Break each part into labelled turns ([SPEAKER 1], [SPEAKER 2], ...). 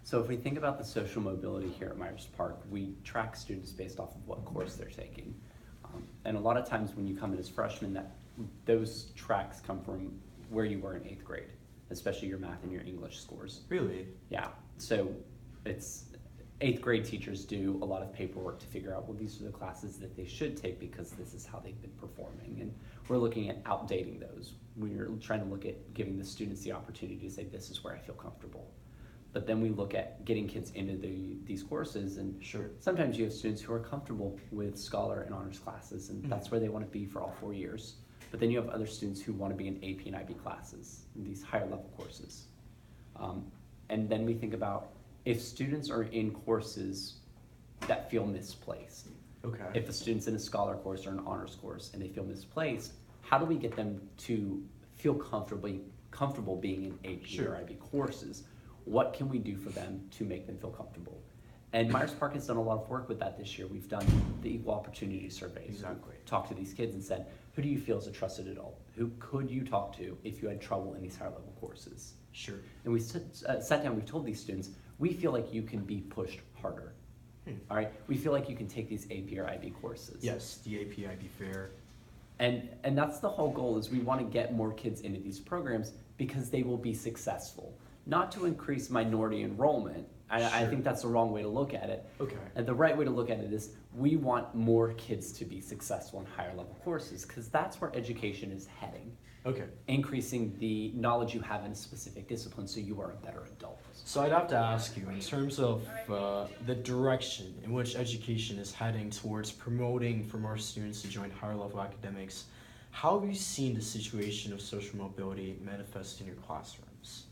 [SPEAKER 1] So if we think about the social mobility here at Myers Park, we track students based off of what course they're taking. And a lot of times when you come in as freshmen, those tracks come from where you were in 8th grade, especially your math and your English scores.
[SPEAKER 2] Really?
[SPEAKER 1] Yeah, so it's 8th grade teachers do a lot of paperwork to figure out, well, these are the classes that they should take because this is how they've been performing. And we're looking at outdating those. We're trying to look at giving the students the opportunity to say, this is where I feel comfortable. But then we look at getting kids into these courses, and
[SPEAKER 2] Sure.
[SPEAKER 1] sometimes you have students who are comfortable with scholar and honors classes, and that's where they want to be for all 4 years. But then you have other students who want to be in AP and IB classes, in these higher level courses. And then we think about if students are in courses that feel misplaced.
[SPEAKER 2] Okay.
[SPEAKER 1] If the student's in a scholar course or an honors course and they feel misplaced, how do we get them to feel comfortable being in AP
[SPEAKER 2] Sure.
[SPEAKER 1] or IB courses? What can we do for them to make them feel comfortable? And Myers Park has done a lot of work with that this year. We've done the equal opportunity surveys.
[SPEAKER 2] Exactly.
[SPEAKER 1] We've talked to these kids and said, who do you feel is a trusted adult? Who could you talk to if you had trouble in these higher level courses?
[SPEAKER 2] Sure.
[SPEAKER 1] And we sat down, we've told these students, we feel like you can be pushed harder. All right, we feel like you can take these AP or IB courses.
[SPEAKER 2] Yes, the AP IB fair.
[SPEAKER 1] And that's the whole goal, is we want to get more kids into these programs because they will be successful. Not to increase minority enrollment. I
[SPEAKER 2] Sure.
[SPEAKER 1] think that's the wrong way to look at it.
[SPEAKER 2] Okay.
[SPEAKER 1] And the right way to look at it is we want more kids to be successful in higher level courses because that's where education is heading.
[SPEAKER 2] Okay.
[SPEAKER 1] Increasing the knowledge you have in a specific discipline so you are a better adult.
[SPEAKER 2] So I'd have to ask you, in terms of the direction in which education is heading towards promoting for more students to join higher level academics, how have you seen the situation of social mobility manifest in your classrooms?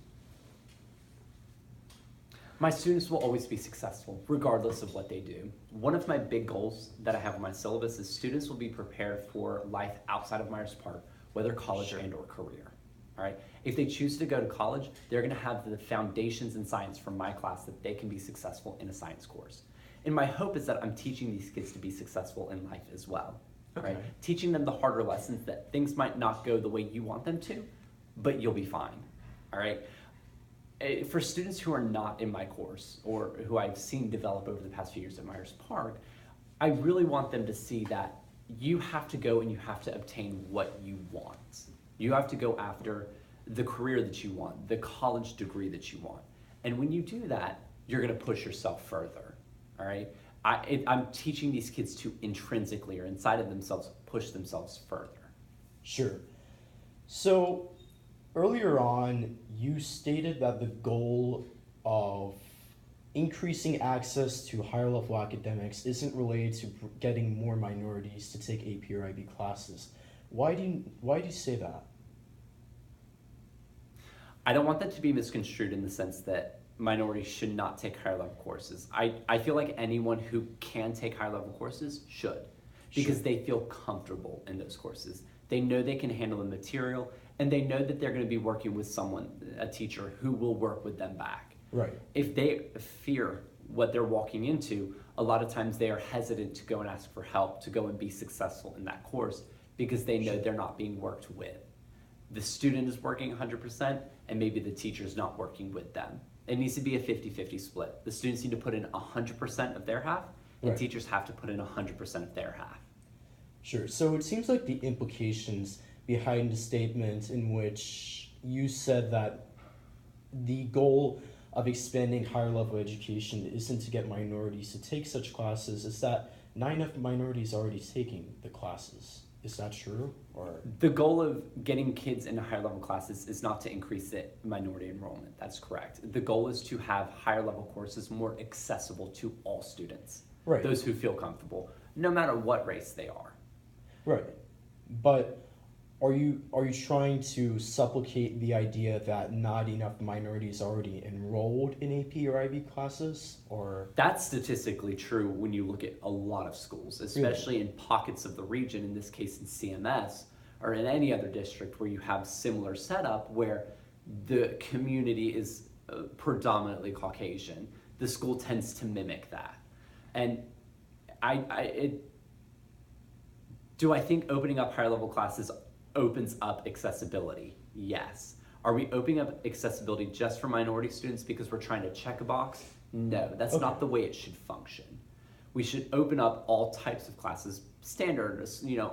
[SPEAKER 1] My students will always be successful, regardless of what they do. One of my big goals that I have on my syllabus is students will be prepared for life outside of Myers Park, whether college
[SPEAKER 2] Sure.
[SPEAKER 1] and or career. All right. If they choose to go to college, they're going to have the foundations in science from my class that they can be successful in a science course. And my hope is that I'm teaching these kids to be successful in life as well.
[SPEAKER 2] Okay.
[SPEAKER 1] Right? Teaching them the harder lessons that things might not go the way you want them to, but you'll be fine. All right. For students who are not in my course or who I've seen develop over the past few years at Myers Park, I really want them to see that you have to go and you have to obtain what you want. You have to go after the career that you want, the college degree that you want. And when you do that, you're going to push yourself further. All right. I'm teaching these kids to intrinsically or inside of themselves push themselves further.
[SPEAKER 2] Sure. So earlier on, you stated that the goal of increasing access to higher level academics isn't related to getting more minorities to take AP or IB classes. Why do you say that?
[SPEAKER 1] I don't want that to be misconstrued in the sense that minorities should not take higher level courses. I feel like anyone who can take higher level courses should, because
[SPEAKER 2] Sure.
[SPEAKER 1] they feel comfortable in those courses. They know they can handle the material, and they know that they're going to be working with someone, a teacher, who will work with them back.
[SPEAKER 2] Right.
[SPEAKER 1] If they fear what they're walking into, a lot of times they are hesitant to go and ask for help, to go and be successful in that course, because they know
[SPEAKER 2] Sure.
[SPEAKER 1] they're not being worked with. The student is working 100%, and maybe the teacher's not working with them. It needs to be a 50-50 split. The students need to put in 100% of their half, and
[SPEAKER 2] Right.
[SPEAKER 1] teachers have to put in 100% of their half.
[SPEAKER 2] Sure. So it seems like the implications behind the statement in which you said that the goal of expanding higher level education isn't to get minorities to take such classes, is that not enough minorities are already taking the classes. Is that true? Or
[SPEAKER 1] The goal of getting kids into higher level classes is not to increase the minority enrollment. That's correct. The goal is to have higher level courses more accessible to all students,
[SPEAKER 2] right.
[SPEAKER 1] those who feel comfortable, no matter what race they are.
[SPEAKER 2] Right. But are you trying to supplicate the idea that not enough minorities are already enrolled in AP or IB classes? Or
[SPEAKER 1] That's statistically true when you look at a lot of schools, especially in pockets of the region, in this case in CMS, or in any other district where you have similar setup where the community is predominantly Caucasian. The school tends to mimic that. And do I think opening up higher level classes opens up accessibility? Yes. Are we opening up accessibility just for minority students because we're trying to check a box? No, that's
[SPEAKER 2] Okay.
[SPEAKER 1] not the way it should function. We should open up all types of classes, standard,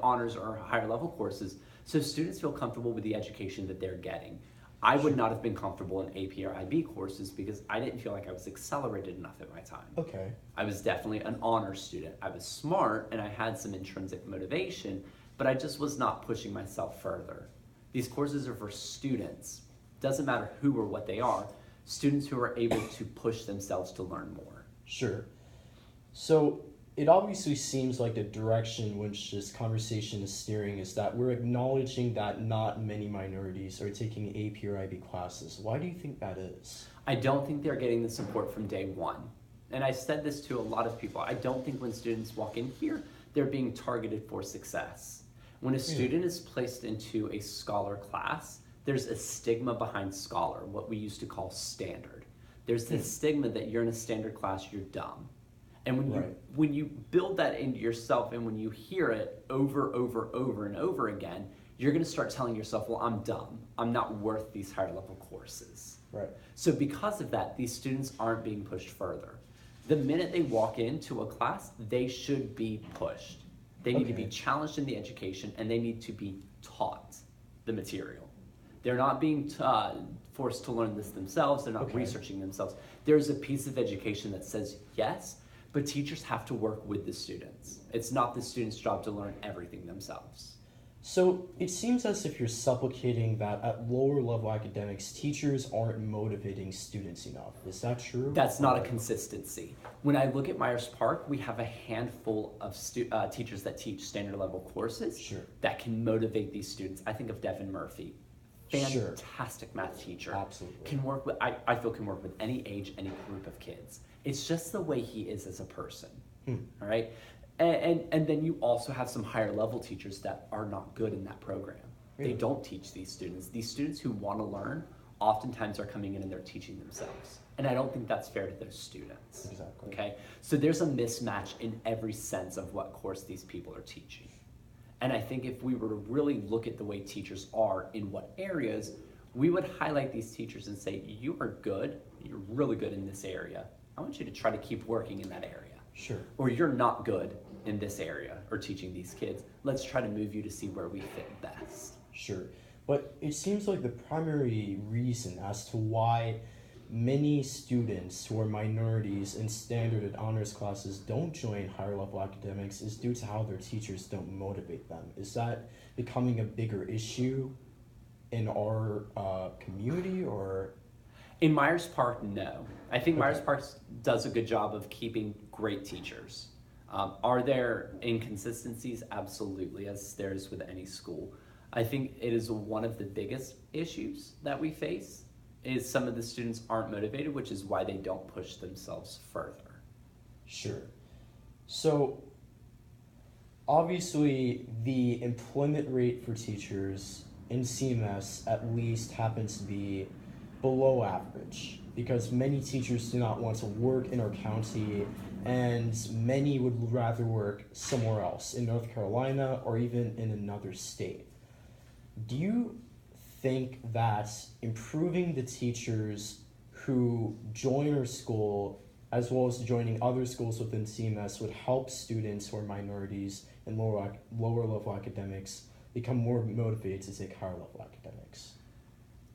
[SPEAKER 1] honors or higher level courses, so students feel comfortable with the education that they're getting. I would not have been comfortable in AP or IB courses because I didn't feel like I was accelerated enough at my time.
[SPEAKER 2] Okay.
[SPEAKER 1] I was definitely an honor student. I was smart and I had some intrinsic motivation, but I just was not pushing myself further. These courses are for students. Doesn't matter who or what they are, students who are able to push themselves to learn more.
[SPEAKER 2] Sure. So it obviously seems like the direction which this conversation is steering is that we're acknowledging that not many minorities are taking AP or IB classes. Why do you think that is?
[SPEAKER 1] I don't think they're getting the support from day one. And I said this to a lot of people. I don't think when students walk in here, they're being targeted for success. When a student is placed into a scholar class, there's a stigma behind scholar, what we used to call standard. There's this stigma that you're in a standard class, you're dumb. And when you build that into yourself and when you hear it over and over again, you're going to start telling yourself, well, I'm dumb. I'm not worth these higher level courses.
[SPEAKER 2] Right.
[SPEAKER 1] So because of that, these students aren't being pushed further. The minute they walk into a class, they should be pushed. They need to be challenged in the education and they need to be taught the material. They're not being forced to learn this themselves. They're not researching themselves. There's a piece of education that says yes, but teachers have to work with the students. It's not the students' job to learn everything themselves.
[SPEAKER 2] So it seems as if you're supplicating that at lower level academics, teachers aren't motivating students enough. Is that true?
[SPEAKER 1] That's not a consistency. When I look at Myers Park, we have a handful of teachers that teach standard level courses that can motivate these students. I think of Devin Murphy. Fantastic math teacher.
[SPEAKER 2] Absolutely.
[SPEAKER 1] Can work with, I feel can work with any age, any group of kids. It's just the way he is as a person. All right. And then you also have some higher level teachers that are not good in that program. They don't teach these students. These students who want to learn oftentimes are coming in and they're teaching themselves. And I don't think that's fair to those students.
[SPEAKER 2] Exactly.
[SPEAKER 1] Okay. So there's a mismatch in every sense of what course these people are teaching. And I think if we were to really look at the way teachers are in what areas, we would highlight these teachers and say, you are good, you're really good in this area. I want you to try to keep working in that area.
[SPEAKER 2] Sure.
[SPEAKER 1] Or you're not good in this area or teaching these kids. Let's try to move you to see where we fit best.
[SPEAKER 2] Sure. But it seems like the primary reason as to why many students who are minorities in standard and honors classes don't join higher level academics is due to how their teachers don't motivate them. Is that becoming a bigger issue in our community or?
[SPEAKER 1] In Myers Park, no. I think Myers Park does a good job of keeping great teachers. Are there inconsistencies? Absolutely, as there is with any school. I think it is one of the biggest issues that we face is some of the students aren't motivated, which is why they don't push themselves further.
[SPEAKER 2] Sure. So obviously the employment rate for teachers in CMS at least happens to be below average because many teachers do not want to work in our county and many would rather work somewhere else in North Carolina or even in another state. Do you think that improving the teachers who join our school as well as joining other schools within CMS would help students who are minorities and lower level academics become more motivated to take higher level academics?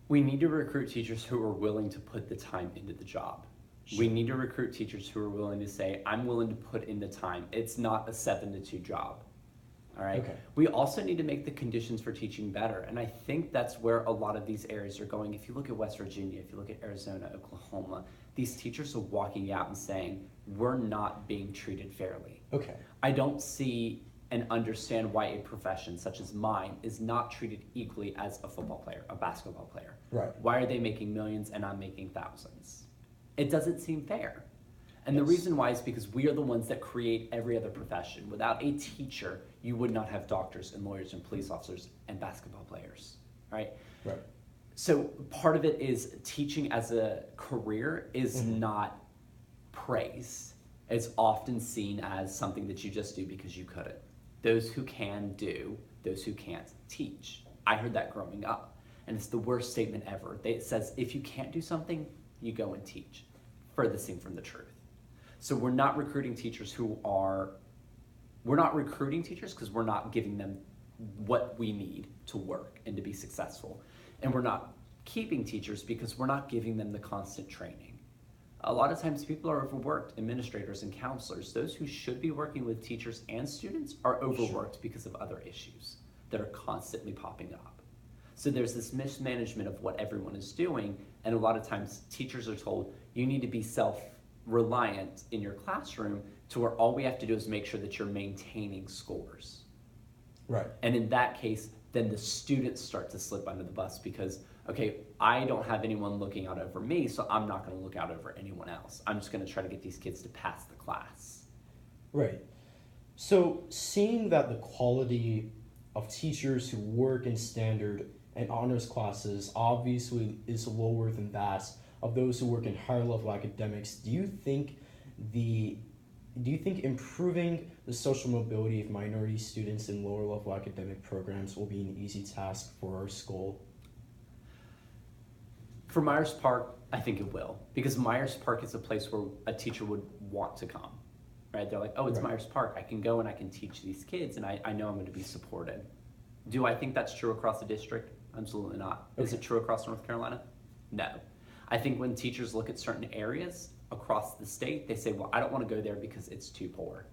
[SPEAKER 1] We need to recruit teachers who are willing to put the time into the job. Sure. We need to recruit teachers who are willing to say, I'm willing to put in the time. It's not a 7 to 2 job. All right. Okay. We also need to make the conditions for teaching better. And I think that's where a lot of these areas are going. If you look at West Virginia, if you look at Arizona, Oklahoma, these teachers are walking out and saying, we're not being treated fairly.
[SPEAKER 2] Okay.
[SPEAKER 1] I don't see and understand why a profession such as mine is not treated equally as a football player, a basketball player.
[SPEAKER 2] Right.
[SPEAKER 1] Why are they making millions and I'm making thousands? It doesn't seem fair. And the reason why is because we are the ones that create every other profession. Without a teacher, you would not have doctors and lawyers and police officers and basketball players, right?
[SPEAKER 2] Right.
[SPEAKER 1] So part of it is teaching as a career is not praised. It's often seen as something that you just do because you couldn't. Those who can do, those who can't teach. I heard that growing up. and it's the worst statement ever. It says, if you can't do something, you go and teach. Furthest thing from the truth. So we're not recruiting teachers because we're not giving them what we need to work and to be successful. And we're not keeping teachers because we're not giving them the constant training. A lot of times people are overworked, administrators and counselors. Those who should be working with teachers and students are overworked because of other issues that are constantly popping up. So there's this mismanagement of what everyone is doing, and a lot of times teachers are told, you need to be self-reliant in your classroom to where all we have to do is make sure that you're maintaining scores.
[SPEAKER 2] Right.
[SPEAKER 1] And in that case, then the students start to slip under the bus because, okay, I don't have anyone looking out over me, so I'm not going to look out over anyone else. I'm just going to try to get these kids to pass the class.
[SPEAKER 2] Right. So seeing that the quality of teachers who work in standard and honors classes obviously is lower than that of those who work in higher level academics, do you think improving the social mobility of minority students in lower level academic programs will be an easy task for our school?
[SPEAKER 1] For Myers Park, I think it will, because Myers Park is a place where a teacher would want to come, right? They're like, oh, it's
[SPEAKER 2] Right.
[SPEAKER 1] Myers Park. I can go and I can teach these kids, and I know I'm going to be supported. Do I think that's true across the district? Absolutely not. Is it true across North Carolina? No. I think when teachers look at certain areas across the state, they say, well, I don't want to go there because it's too poor,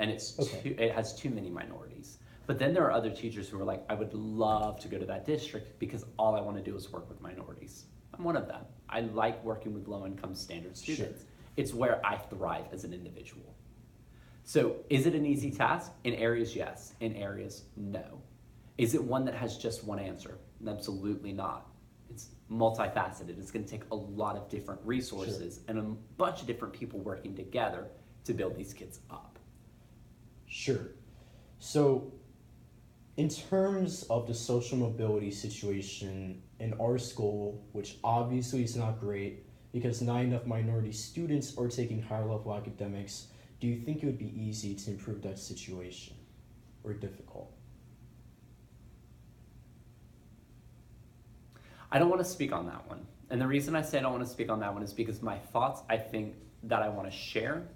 [SPEAKER 1] and it has too many minorities. But then there are other teachers who are like, I would love to go to that district because all I want to do is work with minorities. I'm one of them. I like working with low-income standard students. Sure. It's where I thrive as an individual. So is it an easy task? In areas, yes. In areas, no. Is it one that has just one answer? Absolutely not. It's multifaceted. It's going to take a lot of different resources and a bunch of different people working together to build these kids up.
[SPEAKER 2] Sure. So in terms of the social mobility situation in our school, which obviously is not great because not enough minority students are taking higher level academics, do you think it would be easy to improve that situation or difficult?
[SPEAKER 1] I don't want to speak on that one. And the reason I say I don't want to speak on that one is because my thoughts, I think, that I want to share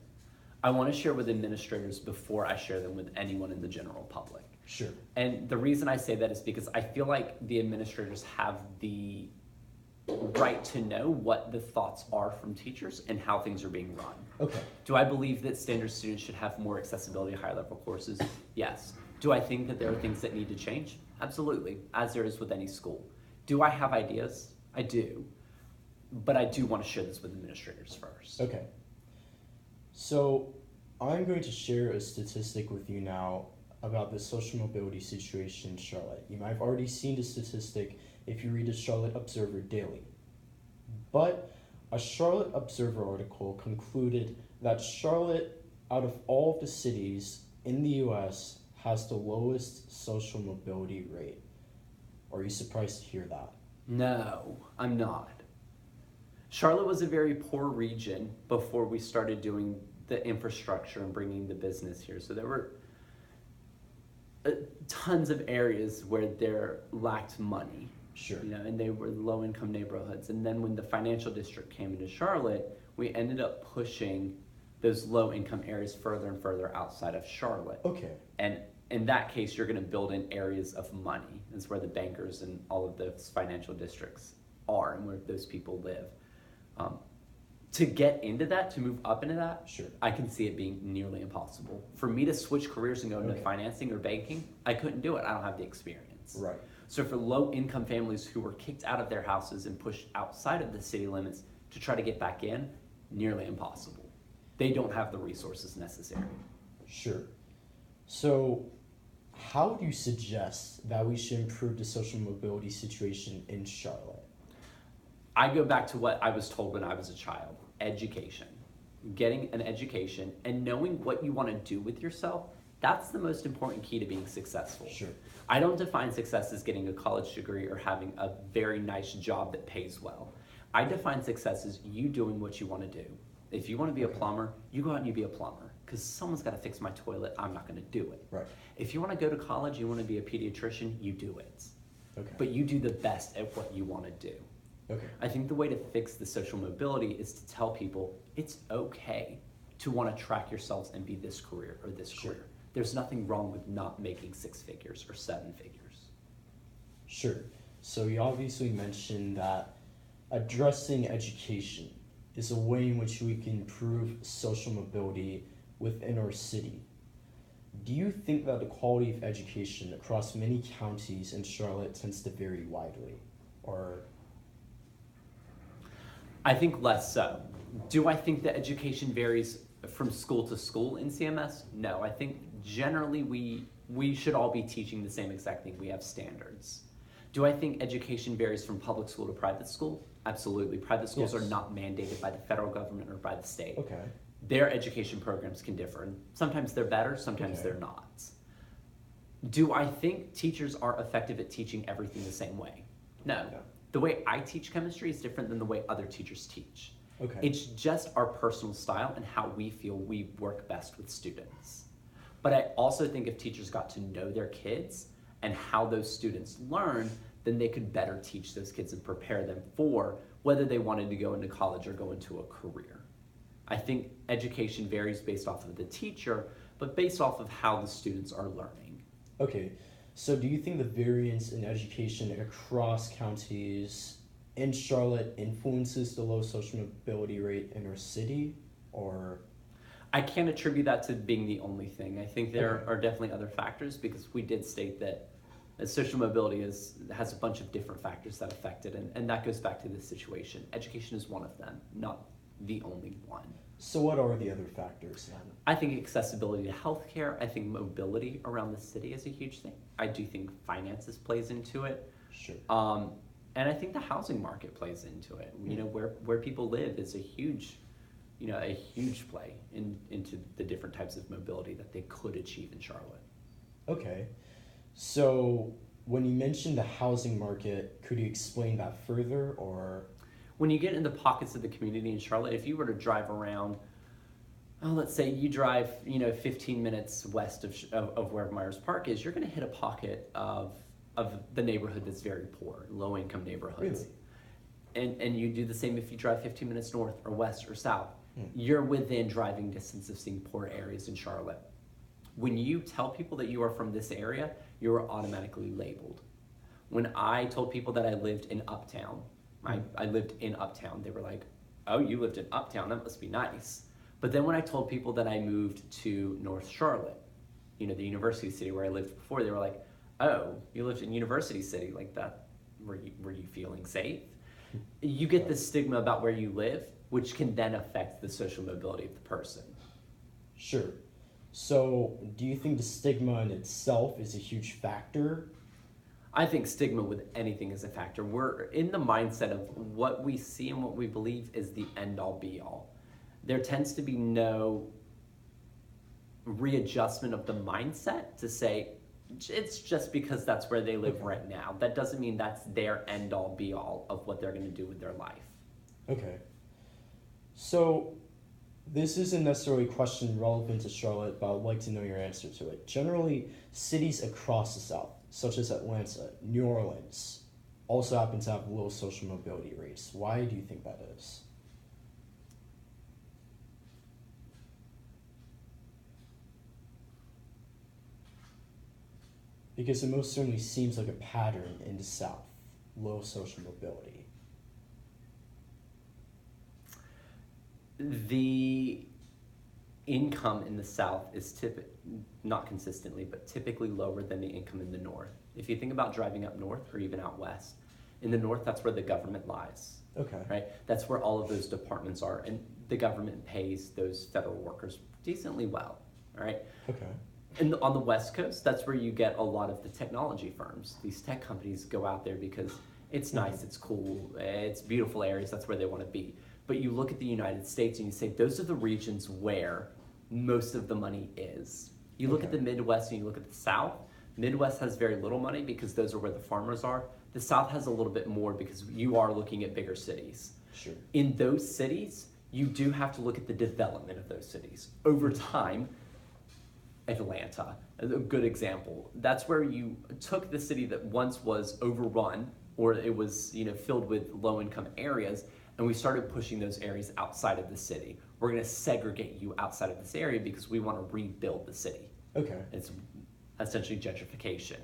[SPEAKER 1] with administrators before I share them with anyone in the general public.
[SPEAKER 2] Sure.
[SPEAKER 1] And the reason I say that is because I feel like the administrators have the right to know what the thoughts are from teachers and how things are being run.
[SPEAKER 2] Okay.
[SPEAKER 1] Do I believe that standard students should have more accessibility to higher level courses? Yes. Do I think that there are things that need to change? Absolutely, as there is with any school. Do I have ideas? I do. But I do want to share this with administrators first.
[SPEAKER 2] Okay. So I'm going to share a statistic with you now about the social mobility situation in Charlotte. You might have already seen the statistic if you read the Charlotte Observer daily. But a Charlotte Observer article concluded that Charlotte, out of all of the cities in the US, has the lowest social mobility rate. Are you surprised to hear that?
[SPEAKER 1] No, I'm not. Charlotte was a very poor region before we started doing the infrastructure and bringing the business here. So there were tons of areas where there lacked money.
[SPEAKER 2] Sure.
[SPEAKER 1] And they were low-income neighborhoods. And then when the financial district came into Charlotte, we ended up pushing those low-income areas further and further outside of Charlotte.
[SPEAKER 2] Okay.
[SPEAKER 1] And in that case, you're going to build in areas of money. That's where the bankers and all of those financial districts are and where those people live. To get into that, to move up into that,
[SPEAKER 2] sure,
[SPEAKER 1] I can see it being nearly impossible. For me to switch careers and go into financing or banking, I couldn't do it. I don't have the experience.
[SPEAKER 2] Right.
[SPEAKER 1] So for low-income families who were kicked out of their houses and pushed outside of the city limits to try to get back in, nearly impossible. They don't have the resources necessary.
[SPEAKER 2] Sure. So how do you suggest that we should improve the social mobility situation in Charlotte?
[SPEAKER 1] I go back to what I was told when I was a child. Education. Getting an education and knowing what you want to do with yourself, that's the most important key to being successful.
[SPEAKER 2] Sure.
[SPEAKER 1] I don't define success as getting a college degree or having a very nice job that pays well. I define success as you doing what you want to do. If you want to be a plumber, you go out and you be a plumber because someone's got to fix my toilet. I'm not going to do it.
[SPEAKER 2] Right.
[SPEAKER 1] If you want to go to college, you want to be a pediatrician, you do it.
[SPEAKER 2] Okay.
[SPEAKER 1] but you do the best at what you want to do.
[SPEAKER 2] Okay.
[SPEAKER 1] I think the way to fix the social mobility is to tell people it's okay to want to track yourselves and be this career or this
[SPEAKER 2] Sure.
[SPEAKER 1] career. There's nothing wrong with not making 6 figures or 7 figures.
[SPEAKER 2] Sure. So you obviously mentioned that addressing education is a way in which we can improve social mobility within our city. Do you think that the quality of education across many counties in Charlotte tends to vary widely? Or
[SPEAKER 1] I think less so. Do I think that education varies from school to school in CMS? No, I think generally we should all be teaching the same exact thing. We have standards. Do I think education varies from public school to private school? Absolutely. Private schools
[SPEAKER 2] Yes.
[SPEAKER 1] are not mandated by the federal government or by the state.
[SPEAKER 2] okay.
[SPEAKER 1] Their education programs can differ, and sometimes they're better, sometimes
[SPEAKER 2] Okay.
[SPEAKER 1] they're not. Do I think teachers are effective at teaching everything the same way? No.
[SPEAKER 2] No.
[SPEAKER 1] The way I teach chemistry is different than the way other teachers teach.
[SPEAKER 2] Okay.
[SPEAKER 1] It's just our personal style and how we feel we work best with students. But I also think if teachers got to know their kids and how those students learn, then they could better teach those kids and prepare them for whether they wanted to go into college or go into a career. I think education varies based off of the teacher, but based off of how the students are learning.
[SPEAKER 2] Okay, so do you think the variance in education across counties in Charlotte influences the low social mobility rate in our city, or?
[SPEAKER 1] I can't attribute that to being the only thing. I think there
[SPEAKER 2] Okay.
[SPEAKER 1] are definitely other factors because we did state that social mobility has a bunch of different factors that affect it, and that goes back to this situation. Education is one of them, not the only one.
[SPEAKER 2] So what are the other factors then?
[SPEAKER 1] I think accessibility to healthcare, I think mobility around the city is a huge thing. I do think finances plays into it.
[SPEAKER 2] Sure.
[SPEAKER 1] And I think the housing market plays into it. You know, where people live is a huge play into the different types of mobility that they could achieve in Charlotte.
[SPEAKER 2] Okay, so when you mentioned the housing market, could you explain that further, or?
[SPEAKER 1] When you get into pockets of the community in Charlotte, if you were to drive around, let's say you drive, 15 minutes west of where Myers Park is, you're going to hit a pocket of the neighborhood that's very poor, low income neighborhoods.
[SPEAKER 2] Really?
[SPEAKER 1] And you do the same if you drive 15 minutes north or west or south.
[SPEAKER 2] Hmm.
[SPEAKER 1] You're within driving distance of seeing poor areas in Charlotte. When you tell people that you are from this area, you are automatically labeled. When I told people that I lived in Uptown, I lived in Uptown, they were like, oh, you lived in Uptown, that must be nice. But then when I told people that I moved to North Charlotte, the University City where I lived before, they were like, oh, you lived in University City, like that, were you feeling safe? You get the stigma about where you live, which can then affect the social mobility of the person.
[SPEAKER 2] Sure. So do you think the stigma in itself is a huge factor?
[SPEAKER 1] I think stigma with anything is a factor. We're in the mindset of what we see and what we believe is the end-all be-all. There tends to be no readjustment of the mindset to say, it's just because that's where they live right now. That doesn't mean that's their end-all be-all of what they're going to do with their life.
[SPEAKER 2] Okay. So this isn't necessarily a question relevant to Charlotte, but I'd like to know your answer to it. Generally, cities across the South, such as Atlanta, New Orleans, also happen to have low social mobility rates. Why do you think that is? Because it most certainly seems like a pattern in the South, low social mobility.
[SPEAKER 1] The income in the South is not consistently, but typically lower than the income in the North. If you think about driving up north or even out west, in the North, that's where the government lies,
[SPEAKER 2] Okay.
[SPEAKER 1] right? That's where all of those departments are, and the government pays those federal workers decently well, all right?
[SPEAKER 2] Okay.
[SPEAKER 1] And on the West Coast, that's where you get a lot of the technology firms. These tech companies go out there because it's nice, it's cool, it's beautiful areas, that's where they want to be. But you look at the United States and you say, those are the regions where most of the money is. You look at the Midwest and you look at the South. Midwest has very little money because those are where the farmers are. The South has a little bit more because you are looking at bigger cities.
[SPEAKER 2] Sure.
[SPEAKER 1] In those cities, you do have to look at the development of those cities. Over time, Atlanta, a good example. That's where you took the city that once was overrun or it was, filled with low income areas, and we started pushing those areas outside of the city. We're going to segregate you outside of this area because we want to rebuild the city.
[SPEAKER 2] Okay.
[SPEAKER 1] It's essentially gentrification,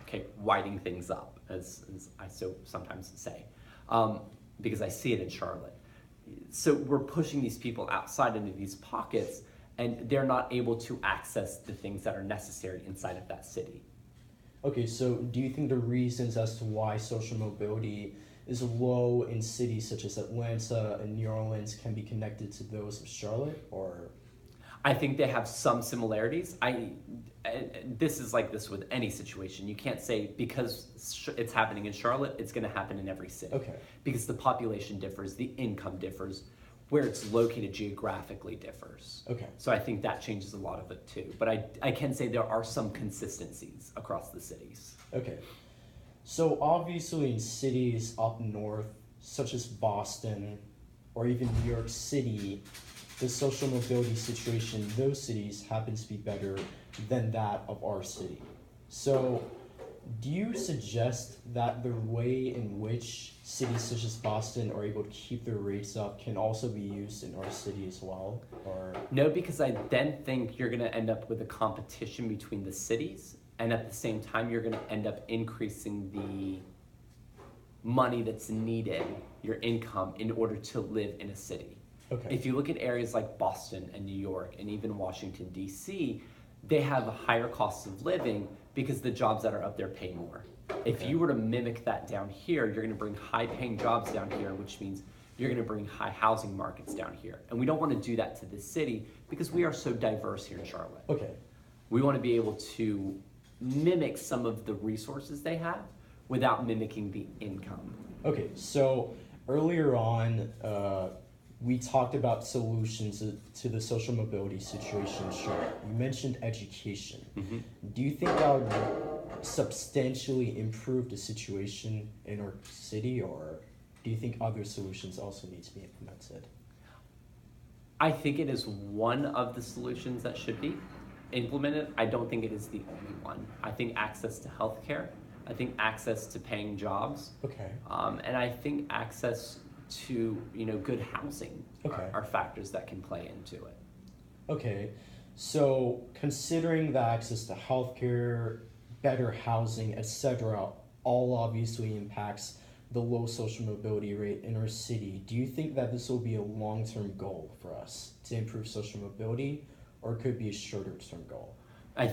[SPEAKER 1] okay, widening things up, as I so sometimes say, because I see it in Charlotte. So we're pushing these people outside into these pockets, and they're not able to access the things that are necessary inside of that city.
[SPEAKER 2] Okay, so do you think the reasons as to why social mobility is low in cities such as Atlanta and New Orleans can be connected to those of Charlotte, or?
[SPEAKER 1] I think they have some similarities. This is like this with any situation. You can't say because it's happening in Charlotte, it's going to happen in every city.
[SPEAKER 2] Okay.
[SPEAKER 1] Because the population differs, the income differs, where it's located geographically differs.
[SPEAKER 2] Okay.
[SPEAKER 1] So I think that changes a lot of it too. But I can say there are some consistencies across the cities.
[SPEAKER 2] Okay. So obviously in cities up north, such as Boston or even New York City, the social mobility situation in those cities happens to be better than that of our city. So do you suggest that the way in which cities such as Boston are able to keep their rates up can also be used in our city as well? Or
[SPEAKER 1] No, because I then think you're going to end up with a competition between the cities, and at the same time, you're going to end up increasing the money that's needed, your income, in order to live in a city.
[SPEAKER 2] okay.
[SPEAKER 1] If you look at areas like Boston and New York and even Washington, D.C., they have a higher cost of living because the jobs that are up there pay more. If
[SPEAKER 2] Okay.
[SPEAKER 1] you were to mimic that down here, you're going to bring high-paying jobs down here, which means you're going to bring high housing markets down here. And we don't want to do that to this city because we are so diverse here in Charlotte.
[SPEAKER 2] Okay.
[SPEAKER 1] We want to be able to mimic some of the resources they have without mimicking the income.
[SPEAKER 2] Okay, so earlier on, we talked about solutions to the social mobility situation. Sure, you mentioned education.
[SPEAKER 1] Mm-hmm.
[SPEAKER 2] Do you think that would substantially improve the situation in our city, or do you think other solutions also need to be implemented?
[SPEAKER 1] I think it is one of the solutions that should be implemented. I don't think it is the only one. I think access to healthcare, I think access to paying jobs,
[SPEAKER 2] Okay.
[SPEAKER 1] and I think access to good housing
[SPEAKER 2] Okay.
[SPEAKER 1] are factors that can play into it.
[SPEAKER 2] Okay, so considering the access to healthcare, better housing, etc., all obviously impacts the low social mobility rate in our city. Do you think that this will be a long-term goal for us to improve social mobility, or it could be a shorter-term goal?
[SPEAKER 1] I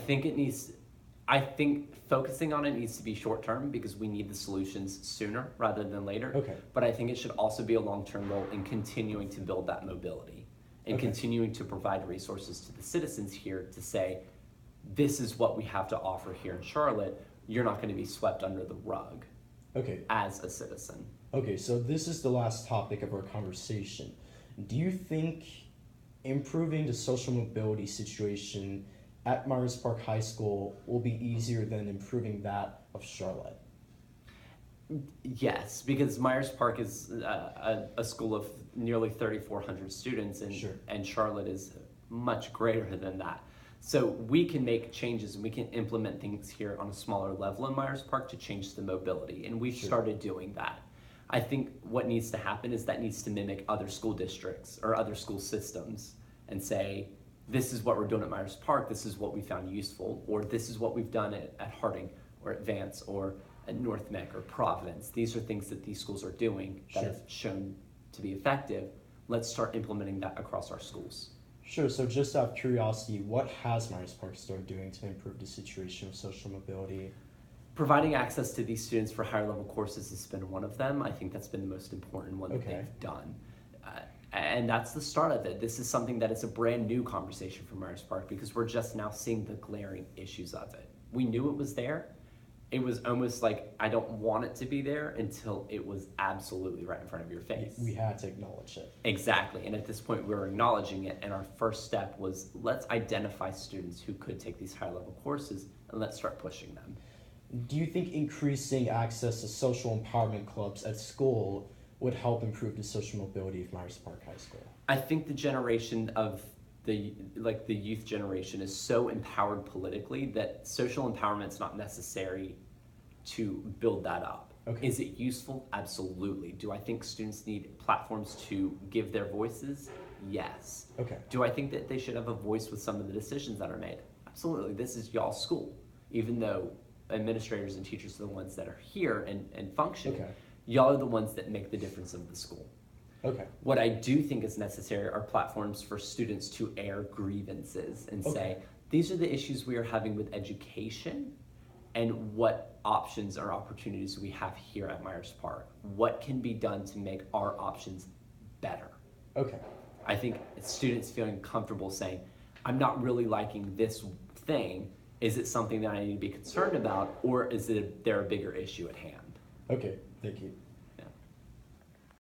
[SPEAKER 1] think focusing on it needs to be short term because we need the solutions sooner rather than later.
[SPEAKER 2] Okay.
[SPEAKER 1] But I think it should also be a long-term goal in continuing to build that mobility and
[SPEAKER 2] Okay.
[SPEAKER 1] continuing to provide resources to the citizens here to say, this is what we have to offer here in Charlotte. You're not going to be swept under the rug
[SPEAKER 2] Okay.
[SPEAKER 1] as a citizen.
[SPEAKER 2] Okay, so this is the last topic of our conversation. Do you think improving the social mobility situation at Myers Park High School will be easier than improving that of Charlotte?
[SPEAKER 1] Yes, because Myers Park is a school of nearly 3,400 students, and
[SPEAKER 2] Sure.
[SPEAKER 1] and Charlotte is much greater than that. So we can make changes and we can implement things here on a smaller level in Myers Park to change the mobility, and we've
[SPEAKER 2] Sure.
[SPEAKER 1] started doing that. I think what needs to happen is that needs to mimic other school districts or other school systems and say, this is what we're doing at Myers Park, this is what we found useful, or this is what we've done at Harding or at Vance or at North Meck or Providence. These are things that these schools are doing that
[SPEAKER 2] Sure.
[SPEAKER 1] have shown to be effective. Let's start implementing that across our schools.
[SPEAKER 2] Sure, so just out of curiosity, what has Myers Park started doing to improve the situation of social mobility?
[SPEAKER 1] Providing access to these students for higher level courses has been one of them. I think that's been the most important one that
[SPEAKER 2] Okay.
[SPEAKER 1] they've done. And that's the start of it. This is something that is a brand new conversation for Myers Park because we're just now seeing the glaring issues of it. We knew it was there. It was almost like I don't want it to be there until it was absolutely right in front of your face.
[SPEAKER 2] We had to acknowledge it.
[SPEAKER 1] Exactly. And at this point, we were acknowledging it. And our first step was let's identify students who could take these high level courses and let's start pushing them.
[SPEAKER 2] Do you think increasing access to social empowerment clubs at school would help improve the social mobility of Myers Park High School?
[SPEAKER 1] I think the generation of the youth generation is so empowered politically that social empowerment is not necessary to build that up.
[SPEAKER 2] Okay.
[SPEAKER 1] Is it useful? Absolutely. Do I think students need platforms to give their voices? Yes.
[SPEAKER 2] Okay.
[SPEAKER 1] Do I think that they should have a voice with some of the decisions that are made? Absolutely. This is y'all's school. Even though administrators and teachers are the ones that are here and function,
[SPEAKER 2] Okay.
[SPEAKER 1] y'all are the ones that make the difference of the school.
[SPEAKER 2] Okay.
[SPEAKER 1] What I do think is necessary are platforms for students to air grievances and say,
[SPEAKER 2] Okay.
[SPEAKER 1] these are the issues we are having with education, and what options or opportunities we have here at Myers Park. What can be done to make our options better?
[SPEAKER 2] Okay.
[SPEAKER 1] I think students feeling comfortable saying, I'm not really liking this thing. Is it something that I need to be concerned about, or is there a bigger issue at hand?
[SPEAKER 2] Okay. Thank you.